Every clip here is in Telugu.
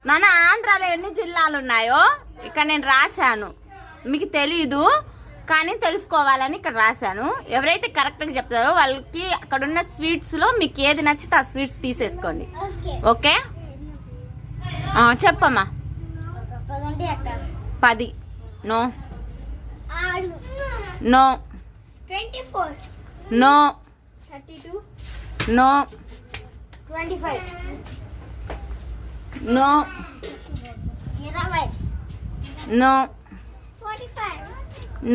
నాన్న ఆంధ్రాలో ఎన్ని జిల్లాలు ఉన్నాయో ఇక్కడ నేను రాశాను, మీకు తెలీదు కానీ తెలుసుకోవాలని ఇక్కడ రాశాను. ఎవరైతే కరెక్ట్గా చెప్తారో వాళ్ళకి అక్కడున్న స్వీట్స్లో మీకు ఏది నచ్చితే ఆ స్వీట్స్ తీసేసుకోండి. ఓకే చెప్పమ్మా. 10 no no 24 no 32 no 25 no 20 no 45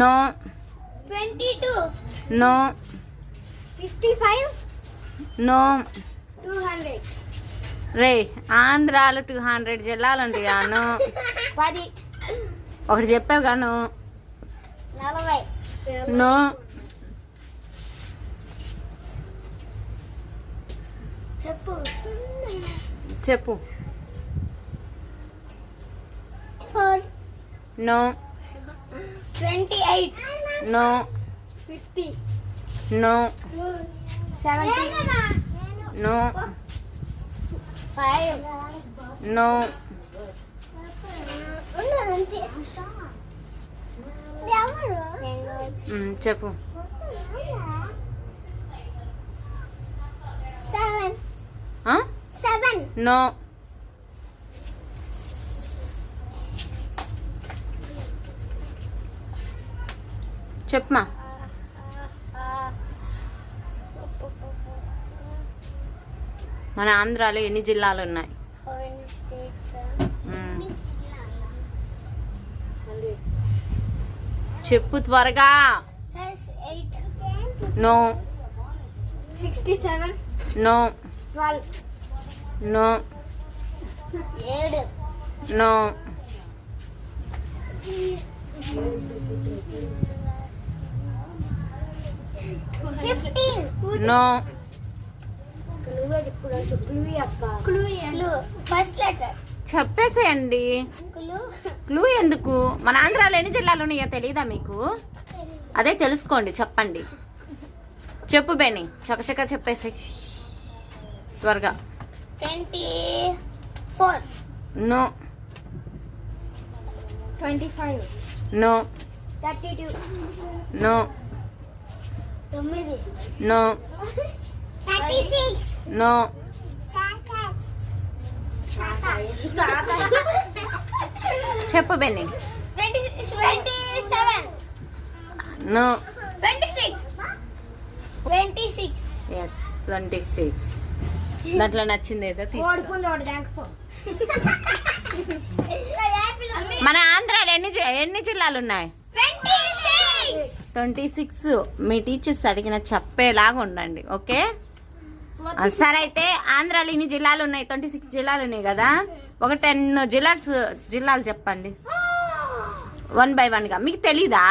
no 22 no 55 no 200 రే ఆంధ్రాలో 200 జిల్లాలు ఉంటాయి. అను 10 ఒకటి చెప్పావు గాను. 40 నో చెప్పు చెప్పు. 4 no 28 no 50 no 70 no 5 no చెప్పు. 7 నో చెప్పమా. మన ఆంధ్రాలో ఎన్ని జిల్లాలు ఉన్నాయి? చెప్పు త్వరగా. No 67 no 12 no 7 no 15 no first letter చెప్పేసేయండి. క్లూ ఎందుకు? మన ఆంధ్రాలో ఎన్ని జిల్లాలు ఉన్నాయో తెలీదా మీకు? అదే తెలుసుకోండి, చెప్పండి. చెప్పు బెని, చకచక చెప్పేసి త్వరగా. 24 no 25 no 32 no 9 no 36 no చెప్పు బెని. 27 నో 26 ఎస్ 26. దాంట్లో నచ్చింది ఏదో తీసుకో. మన ఆంధ్రాలో ఎన్ని జిల్లాలు ఉన్నాయి? 26. మీ టీచర్స్ అడిగిన చెప్పేలాగా ఉండండి. ఓకే సరే. అయితే ఆంధ్రాలో ఇన్ని జిల్లాలు ఉన్నాయి, 26 జిల్లాలు ఉన్నాయి కదా. ఒక 10 జిల్లాలు చెప్పండి 1 by 1గా. మీకు తెలీదా?